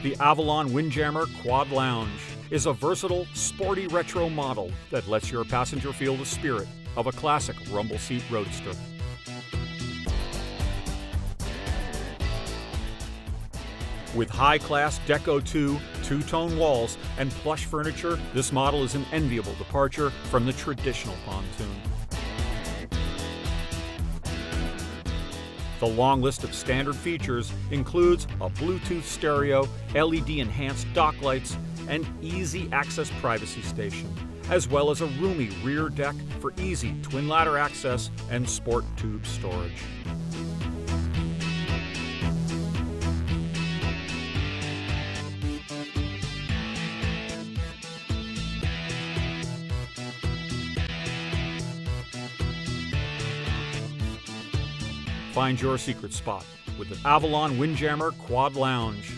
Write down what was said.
The Avalon Windjammer Quad Lounge is a versatile, sporty retro model that lets your passenger feel the spirit of a classic rumble seat roadster. With high-class Deco 2 two-tone walls and plush furniture, this model is an enviable departure from the traditional pontoon. The long list of standard features includes a Bluetooth stereo, LED-enhanced dock lights, and easy access privacy station, as well as a roomy rear deck for easy twin-ladder access and sport tube storage. Find your secret spot with the Avalon Windjammer Quad Lounge.